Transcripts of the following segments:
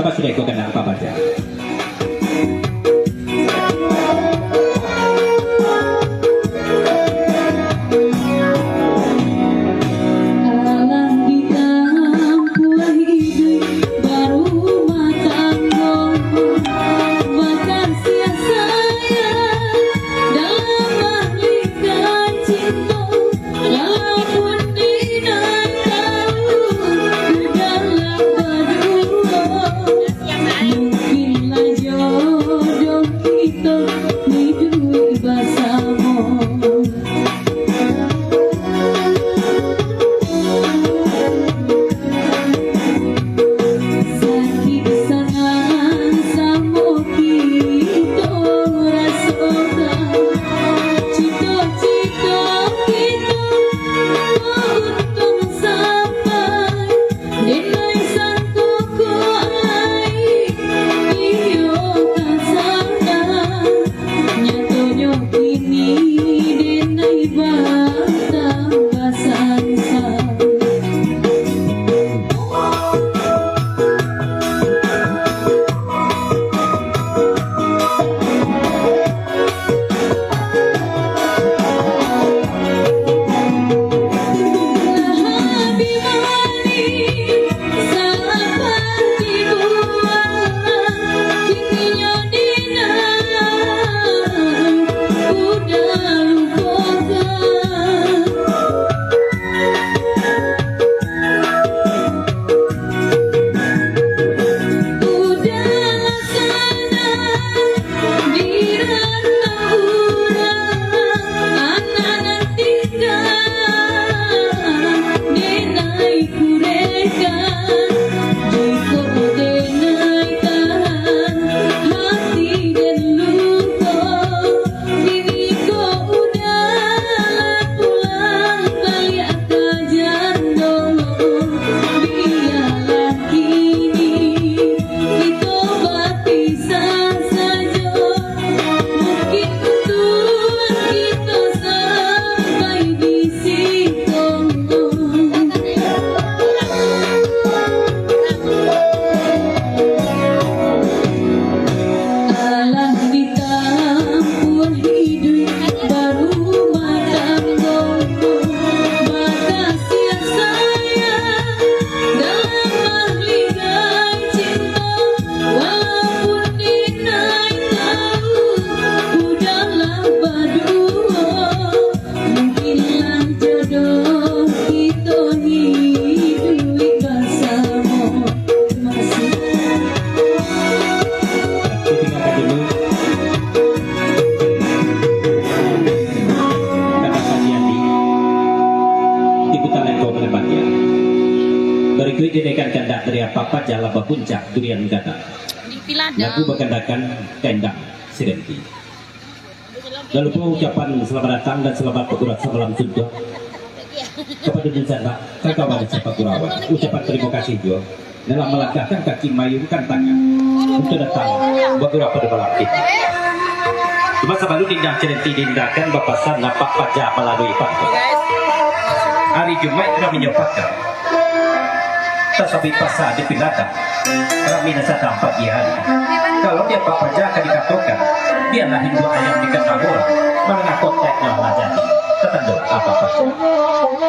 sama sudah ikut kena apa baca. Berikut didekan kandak dari apa jalan puncak durian gata. Lagu berkandakan kendang sedenti. Lalu pun ucapan selamat datang dan selamat berkurat semalam sudah kepada Dinsana kawan sepak kurawan. Ucapan terima kasih juga dalam melangkahkan kaki mayungkan tangan untuk datang beberapa debat kita. Cuma sebelum dindang sedenti dindakan Bapak Sana Pak Pajak melalui pantai. Hari Jumat kami menyempatkan tasabi pasar di Pilada kami datang pagi hari. Kalau dia Pak Pajak akan dikatakan biarlah Hindu ayam di Kendabur menengah konteknya lah jadi tertentu apa-apa. Terima kasih.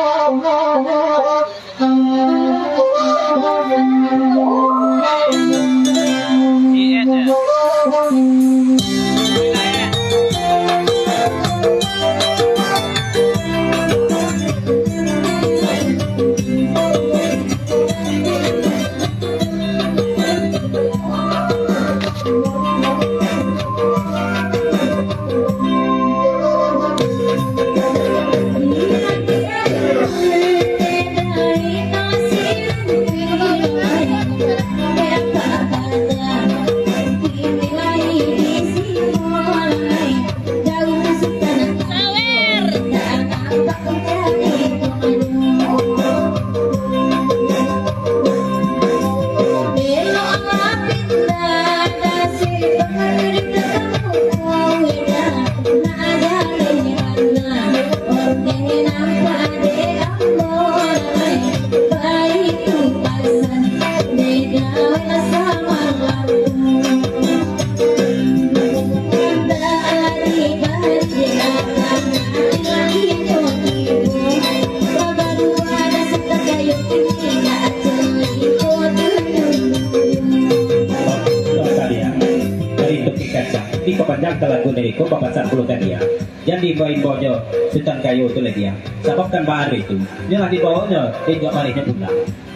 Papanjang talago na iko papasan pulo ka dia. Yan di ba imbojo sutan kayo tu lagi ya. Sabab kan baru itu. Yang di bawahnya tiga barisnya pula.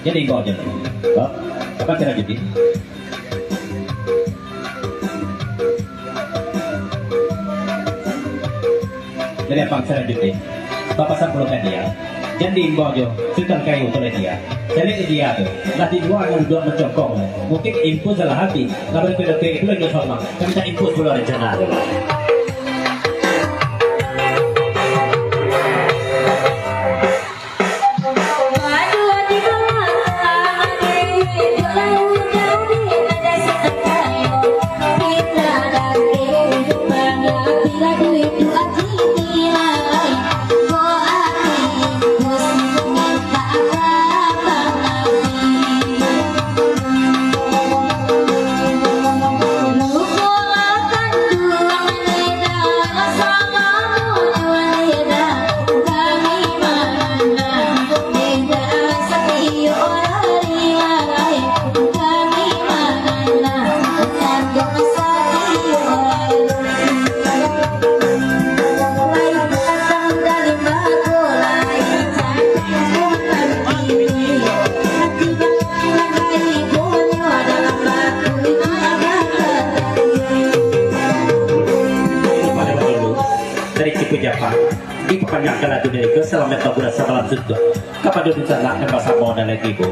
Yan imbojo. Oh, apa cara jadi? Dari apa selanjutnya? Papasan pulo ka dia. Yan di imbojo sutan kayo tu lagi ya. Jadi dia tu, nanti dua yang dua mencokong, mungkin input salah hati, lalu kita itu lagi sama, kami tak input dulu rencana. Jepang di Papanjang Kala Dunia itu selamat tabura salam sudah kepada sana dan pasar mau dan lagi bu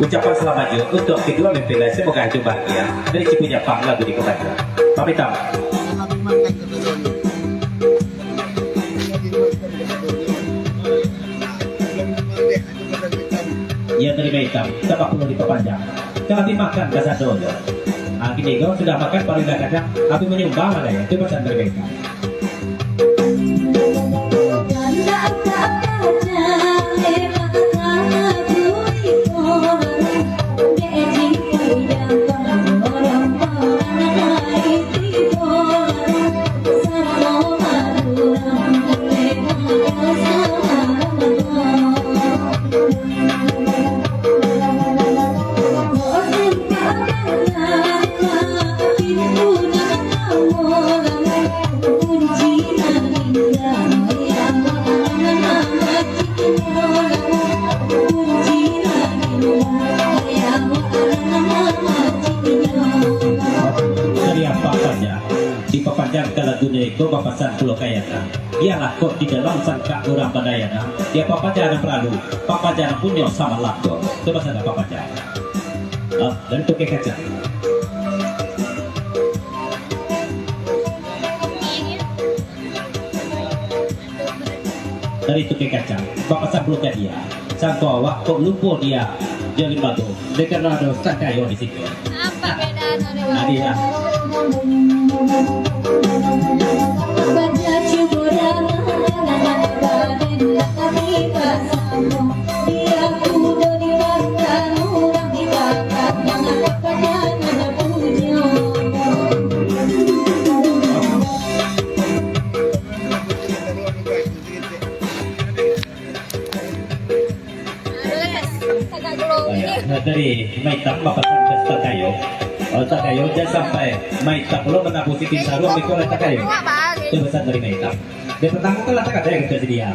ucapan selamat juga untuk kedua mempelai semoga itu bahagia dari Cipu Jepang lagu di Papanjang pamit ya terima hitam sebab perlu di Papanjang jangan dimakan kasar dojo gini kau sudah makan paling kadang aku menyumbang ada ya itu pesan terima hitam. Itu papasan pulau kayana ialah kok di dalam sangka orang badayana dia papajaran peralu papajaran punya sama lakdo itu bahasa papajaran dan itu kaca dari itu kaca papasan pulau dia sangko waktu lupa dia jadi batu karena ada sangkayo di situ apa bedanya dari Maitam papasan pesta kayo Takayo jangan sampai Maitam lo menabuh siting saru itu oleh Takayo itu besar dari Maitam dia pertama kan letak ada yang jadi dia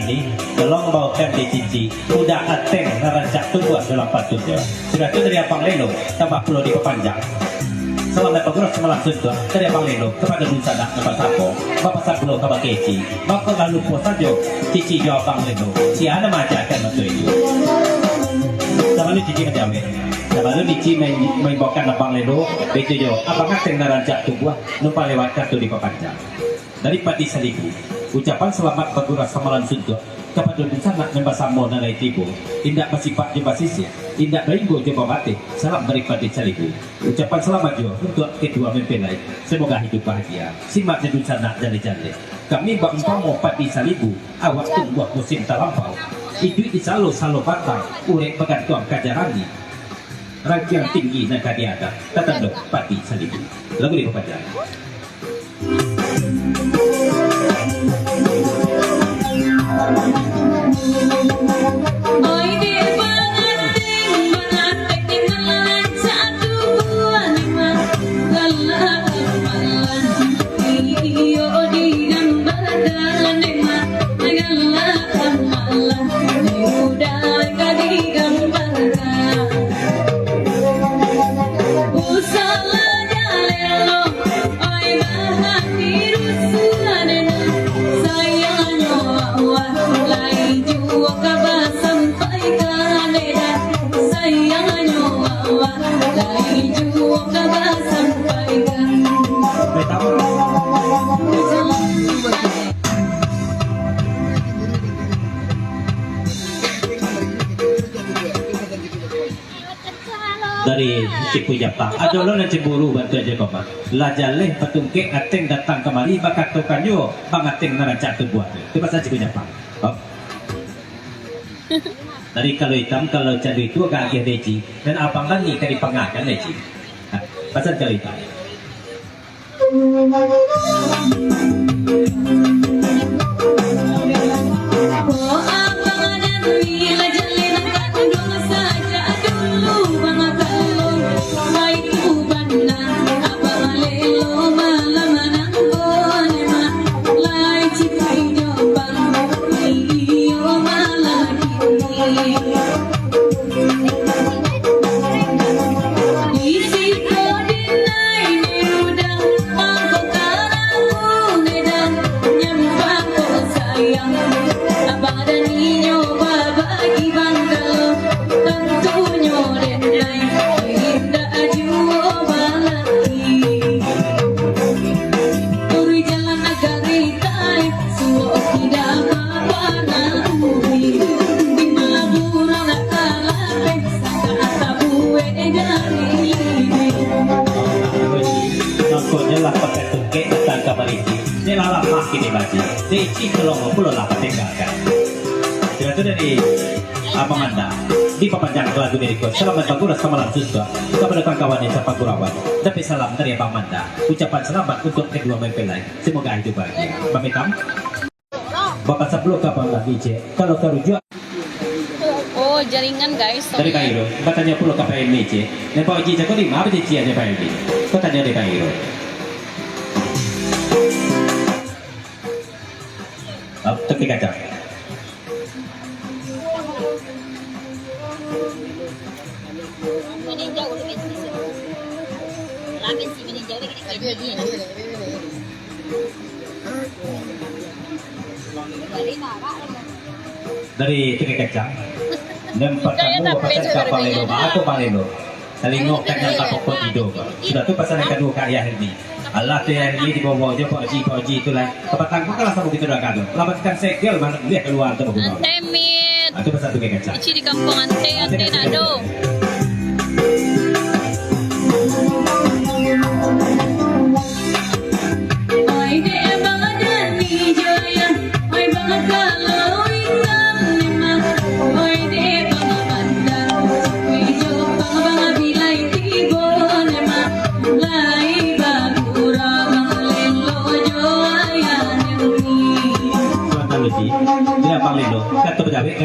ini tolong bawakan di cici udah ateng narancak tubuh dalam patutnya sudah itu dari Abang Leno tambah pulau di Pepanjang selamat pengurus semalam sudah dari Abang Leno kepada Dunsana Bapak Sapo Bapak Sablo Bapak Keci Bapak lalu po saja cici jawab Abang Leno si ada macam akan betul itu sama lu cici menjawab sama lu cici membawakan Abang Leno betul jo Abang ateng narancak tubuh numpah lewat kartu di Pepanjang dari Pati Salibu ucapan selamat berguras samalan suntuk kepada Dunsana Membasamo Nanai Tibu indak bersifat jumpa sisir indak beringgo jumpa batik salam dari Pati Salibu ucapan selamat juga untuk kedua mempelai semoga hidup bahagia simak di Dunsana jale-jale kami bangpamo Pati Salibu awak tunggu musim terlampau hidup di salo batang urek pegantuang kajarani rangkiang tinggi dan kadiada tatandok Pati Salibu lagu di Pepanjang. Dari Cipu Jepang ada lo nak cemburu bantu aja kau lah jaleh patungke ateng datang kemari bakat tokanyo bang ateng narancak tu buat itu pasal Cipu Jepang dari kalau hitam kalau cadu itu agak agak leci dan abang lagi kali pengakan leci pasal kalau hitam Cici pulau lah tinggalkan. Sudah itu dari Abang Anda di Pepanjang lagu diriku. Selamat berguras samalan susah kepada kawan-kawan yang siapa Kurawan. Tapi salam dari Abang Anda. Ucapan selamat untuk kedua mempelai. Semoga hidup bahagia. Pamitam. Bapak sebelum kapan lagi cek. Kalau terujuk. Oh jaringan guys. Dari Kairo. Katanya pulau kapan ini cek. Dan Pak Haji cakap di mana cici aja Pak Haji. Katanya dari Kairo. Tepi kaca. Dari tepi kaca. Dan pertama pasal kapal Leno, aku Paleno. Selingok kan yang tak pokok hidup. Sudah tu pasal yang kedua kaya ini. Allah tu yang ini di bawah je Pak Haji itulah. Kepatang pun kalah sama kita dah kado. Lambatkan segel mana dia keluar tu bagus. Antemit. Itu pasal tu kaca. Cici di kampung ante nado.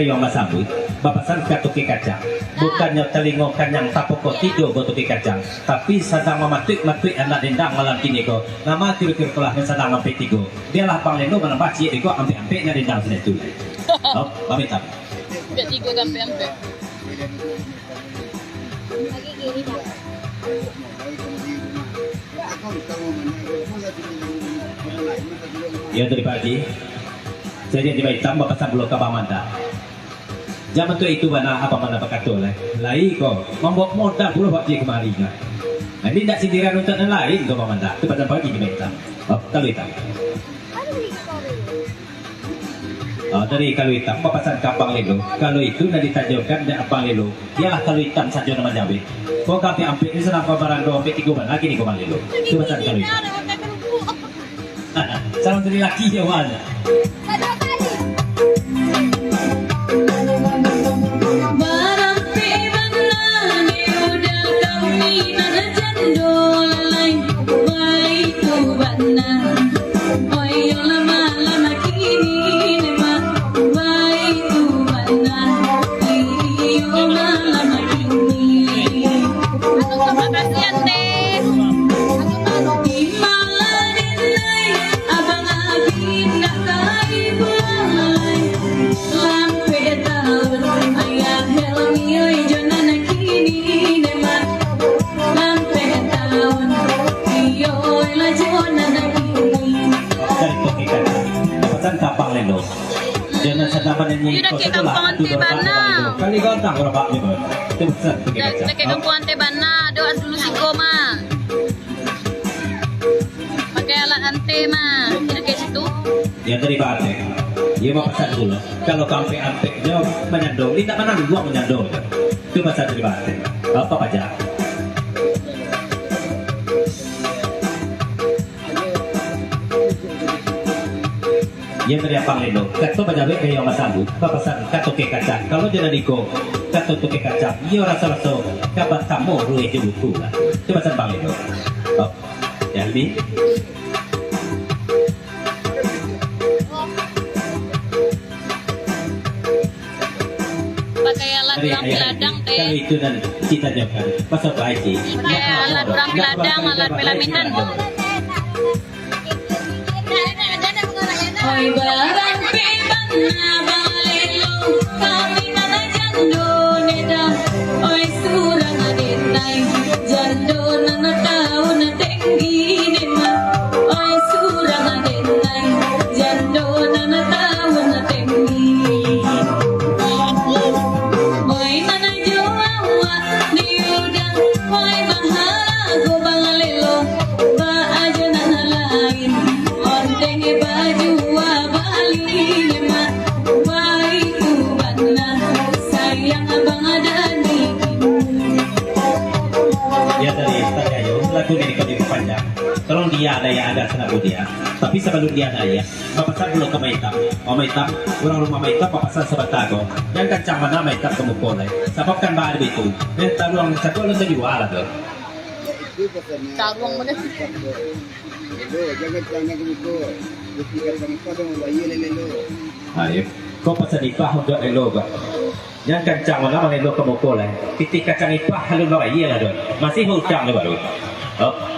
kayo masambut bapasan katuki kacang bukannya telingokan yang tapoko tido botuki kacang tapi sadang mematuk anak dendang malam kini ko nama kira-kira kelah sedang sampai tigo dialah pangleno menembaci iko ampe-ampenya dendang sini tu oh pamit am Ampe tiga ke ampe. ya dari pagi saya di hitam bapasan belum kabamanda zaman tu itu mana apa mana pakatul lai ko membawa modal pula buat dia kemari kan ini tidak sindiran untuk yang lain ko pamanda tu pada pagi di hitam oh kalau hitam dari kalau hitam papasan kapang lelo kalau itu nak ditajukan dan apang lelo dialah kalau hitam saja nama jabe kau kapi ampe ini senang paparan do ampe 3 bulan lagi ni kau lelo tu papasan kalau hitam sama dari laki ya mana Makasih ante. Kapang lelo jangan sedapan ini Yaudah kayak kampung ante bana. kali gontang berapa ni bos itu besar Dah kayak kampung ante bana. Doa dulu siko mah. Pakai alat ante mah. Tidak kayak situ. ya dari bate dia mau pesan dulu kalau kampe ante dia menyandong tidak mana dua menyandong itu pesan dari bate apa aja yang dari apa lelo kato pajabe kayo masabu papasan kato ke kacang kalau jangan diko kato ke kacang iyo rasa-rasa kabat kamu ruwe je buku lah itu pasan bang lelo oh ya ini Pakai alat orang peladang teh. kalau itu dan cita jawaban pasal baik sih Pakai alat orang peladang, alat pelaminan. Oi barang pebana balelo kami nana jando neda oi surang adenai jando nana tau na tenggi nema oi surang adenai jando nana tau na tenggi oi nana joawa diudang oi bahago balelo ba aja nana lain ondenge baju ya dari Tajayo lagu ini kau dipanjang tolong dia ada yang ada senabu dia tapi sebelum dia ada ya papasan dulu ke maitam orang rumah maitam papasan sebatago yang kencang mana maitam kamu boleh sebabkan bahar itu dan taruang satu lu tadi wala tuh Taruang mana? ayo kau pesan ipah untuk elo gak yang kencang mana elo kamu boleh titik kacang ipah halu lo iya lah masih hutang baru oh